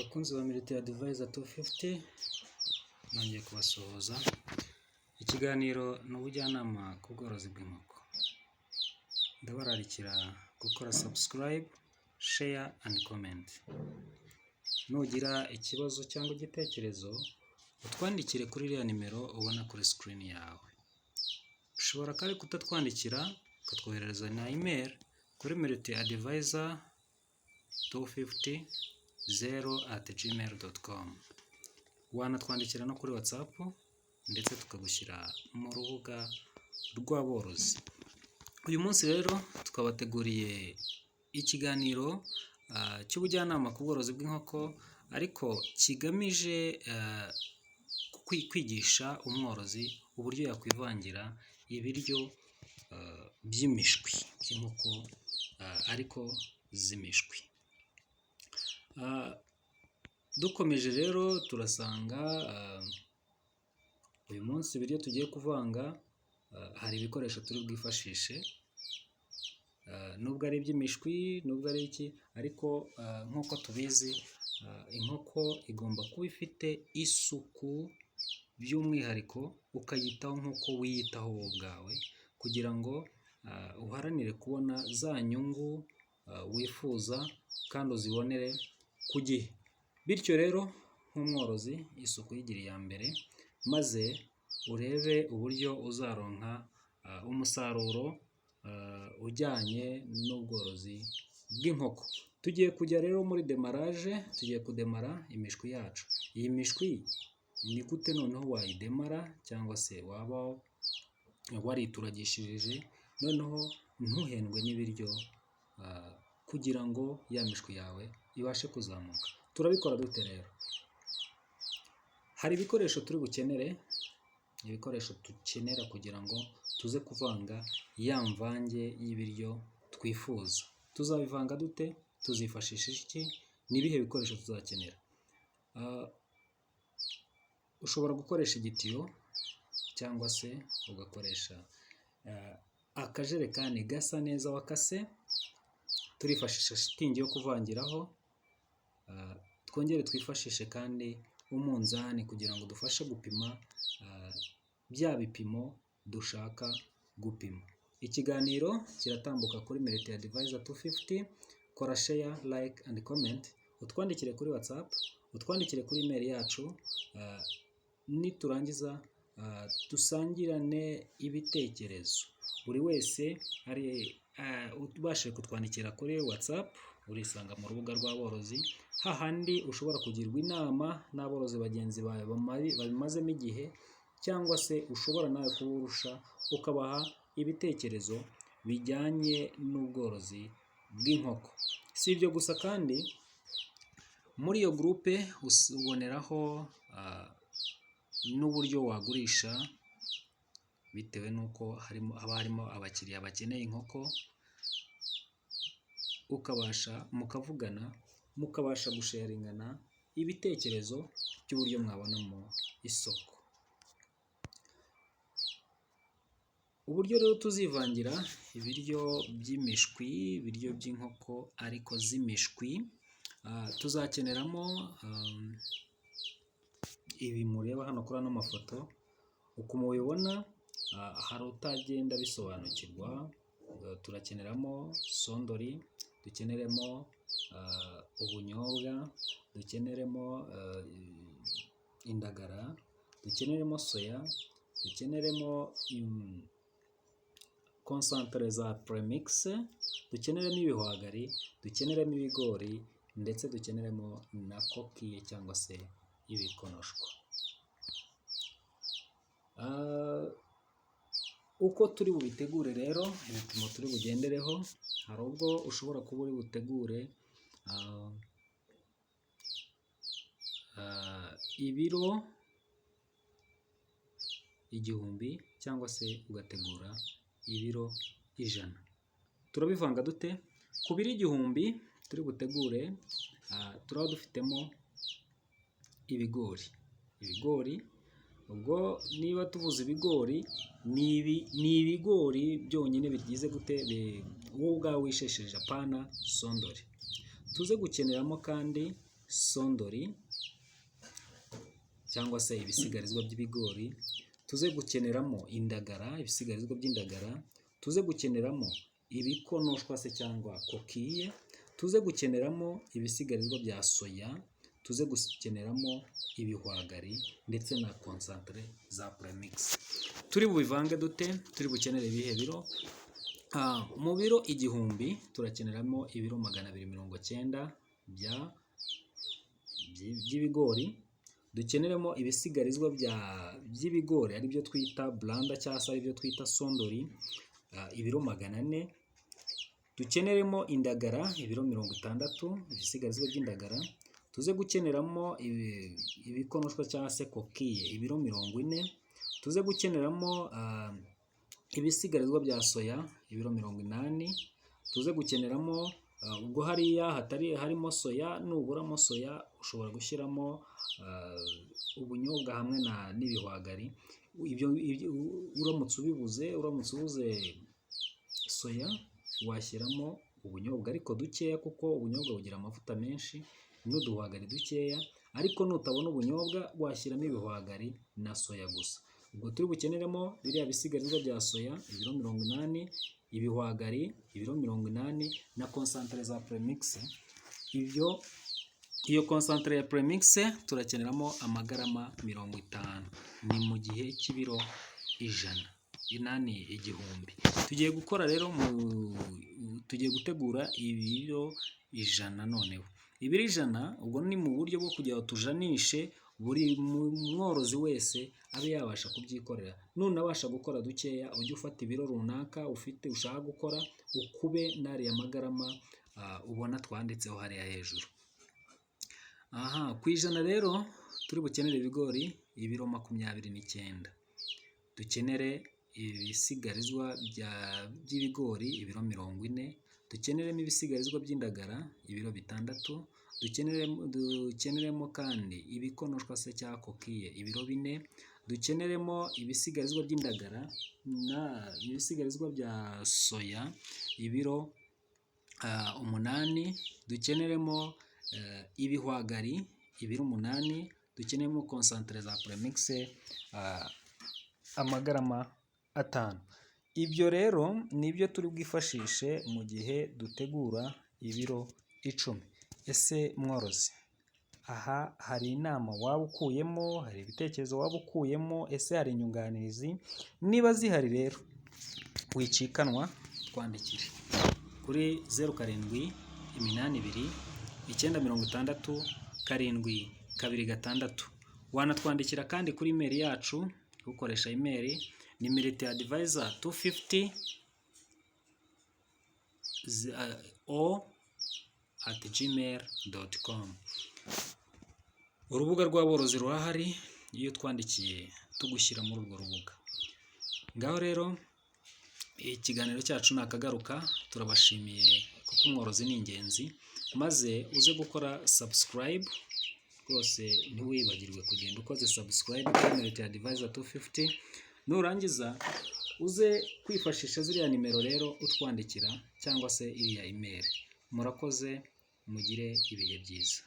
Bakunzi ba Military Advisor 250 nongeye kubasuhuza. Ikiganiro n'ubujyanama ku bworozi bw'inkoko. Ndabararikira gukora subscribe, share and comment. Nugira ikibazo cyangwa igitekerezo utwandikire kuri iriya nimero ubona kuri screen yawe. Ushobora kandi kutatwandikira ukatwoherereza na email kuri militadvisor250@gmail.com. Wanatwandikira no kuri WhatsApp ndetse tukagushyira mu rubuga rw'aborozi. Uyu munsi rero tukabateguriye ikiganiro cy'ubujyanama ku bworozi bw'inkoko, ariko kigamije kwigisha umworozi uburyo yakwivangira ibiryo by'imishwi by'inkoko ariko z'imishwi. Dukomeje rero turasanga uyu munsi ibiryo tugiye kuvanga hari ibikoresho turi bwifashishe, nubwo ari iby'imishwi nubwo ari iki, ariko nk'uko tubizi inkoko igomba kuba ifite isuku by'umwihariko, ukayitaho nk'uko wiyitaho wowe ubwawe, kugira ngo uharanire kubona za nyungu wifuza kandi uzibonere ku gihe. Bityo rero nk'umworozi isuku yigira iya mbere, maze urebe uburyo uzaronka umusaruro ujyanye n'ubworozi bw'inkoko. Tugiye kujya rero muri demarage, tugiye kudemara imishwi yacu. Iyi mishwi ni gute noneho wayidemara, cyangwa se waba warituragishirije noneho ntuhendwe n'ibiryo kugira ngo ya mishwi yawe ibashe kuzamuka. Turabikora dute rero? Hari ibikoresho turi bukenere, ibikoresho dukenera kugira ngo tuze kuvanga ya mvange y'ibiryo twifuza. Tuzabivanga dute? Tuzifashisha iki? Ni ibihe bikoresho tuzakenera? Ushobora gukoresha igitiyo cyangwa se ugakoresha akajerekani gasa neza wakase. Turifashisha shitingi yo kuvangiraho, twongere twifashishe kandi umunzani kugira ngo dufashe gupima bya bipimo dushaka gupima. Ikiganiro kiratambuka kuri Military Advisor 250. Kora share, like and comment. Utwandikire kuri WhatsApp, utwandikire kuri email yacu. Niturangiza dusangirane ibitekerezo. Buri wese ari ubashije kutwandikira kuri WhatsApp, urisanga mu rubuga rw'aborozi, hahandi ushobora kugirwa inama n'aborozi bagenzi bawe babimazemo igihe, cyangwa se ushobora nawe kuburusha ukabaha ibitekerezo bijyanye n'ubworozi bw'inkoko. Si ibyo gusa kandi muri iyo groupe uboneraho n'uburyo wagurisha bitewe n'uko haba harimo abakiriya bakeneye inkoko, mukavugana mukabasha gusharingana ibitekerezo by'uburyo mwabonamo isoko. Uburyo rero tuzivangira ibiryo by'imishwi, ibiryo by'inkoko ariko z'imishwi, tuzakeneramo ibi mureba hano kuri ano mafoto. Uko mubibona hari utagenda bisobanukirwa. Turakeneramo sondori, dukeneremo ubunyobwa, dukeneremo indagara, dukeneremo soya, dukeneremo concentre za premix, dukeneremo ibihwagari, dukeneremo ibigori, ndetse dukeneremo na kokiye cyangwa se ibikonoshwa. Uko turi bubitegure rero, ibipimo turi bugendereho, hari ubwo ushobora kuba uri butegure ibiro 1000 cyangwa se ugategura ibiro 100. Turabivanga dute? Ku biro 1000 turi butegure turaba dufitemo ibigori. Ubwo niba tuvuze ibigori, ni ibigori byonyine bigize gute, wowe ubwawe wishesheje, apana sondori. Tuze gukeneramo kandi sondori cyangwa se ibisigarizwa by'ibigori, tuze gukeneramo indagara, ibisigarizwa by'indagara, tuze gukeneramo ibikonoshwa se cyangwa kokiye, tuze gukeneramo ibisigarizwa bya soya, tuze gukeneramo ibihwagari ndetse na concentre za premix. Turi bubivange dute? Turi bukenere ibihe biro? Mu biro 1000 turakeneramo ibiro 290 by'ibigori, dukeneremo ibisigarizwa by'ibigori ari byo twita blanda cyangwa se ari byo twita sondori ibiro 400, dukeneremo indagara ibiro 60, ibisigarizwa by'indagara, tuze gukeneramo ibikonoshwa cyangwa se kokiye ibiro 40, tuze gukeneramo ibisigarizwa bya soya ibiro 80, tuze gukeneramo ubwo hariya harimo soya, nuburamo soya ushobora gushyiramo ubunyobwa hamwe n'ibihwagari. Ibyo uramutse ubuze soya washyiramo ubunyobwa ariko dukeya, kuko ubunyobwa bugira amavuta menshi, n'uduhwagari dukeya, ariko nutabona ubunyobwa washyiramo ibihwagari na soya gusa. Ubwo turi bukeneremo biriya bisigarizwa bya soya ibiro 80, ibihwagari ibiro 80 na concentre za premix. Iyo concentre ya premix turakeneramo amagarama 50, ni mu gihe cy'ibiro 100. Tugiye gukora rero tugiye gutegura ibiro 100. Noneho ibiro 100 ubwo ni mu buryo bwo kugira ngo tujanishe buri mworozi wese abe yabasha kubyikorera. Nunabasha gukora dukeya, ujye ufata ibiro runaka ushaka gukora, ukube n'ariya magarama ubona twanditseho hariya hejuru. Ku 100 rero turi bukenere ibigori ibiro 29, dukenere ibisigarizwa by'ibigori ibiro 40, dukeneremo ibisigarizwa by'indagara ibiro 6, dukeneremo kandi ibikonoshwa se cya kokiye ibiro 4, dukeneremo ibisigarizwa by'indagara ibisigarizwa bya soya ibiro 8, dukeneremo ibihwagari ibiro 8, dukeneremo concentre za premix amagarama 5. Ibyo rero nibyo turi bwifashishe mu gihe dutegura ibiro 10. Ese mworozi, aha hari inama waba ukuyemo, hari ibitekerezo waba ukuyemo, ese hari inyunganizi? Niba zihari rero wicikanwa, twandikire kuri 0782966726. Wanatwandikira kandi kuri email yacu ukoresha email ni militadvisor250@gmail.com. Urubuga rw'aborozi rurahari, iyo twandikiye tugushyira muri urwo rubuga. Ngaho rero ikiganiro cyacu nakagaruka, turabashimiye kuko umworozi ni ingenzi, maze uze gukora subscribe rwose, ntiwibagirwe kugenda ukoze subscribe kuri militadvisor250. Nurangiza uze kwifashisha ziriya nimero rero utwandikira cyangwa se iriya email. Murakoze, mugire ibihe byiza.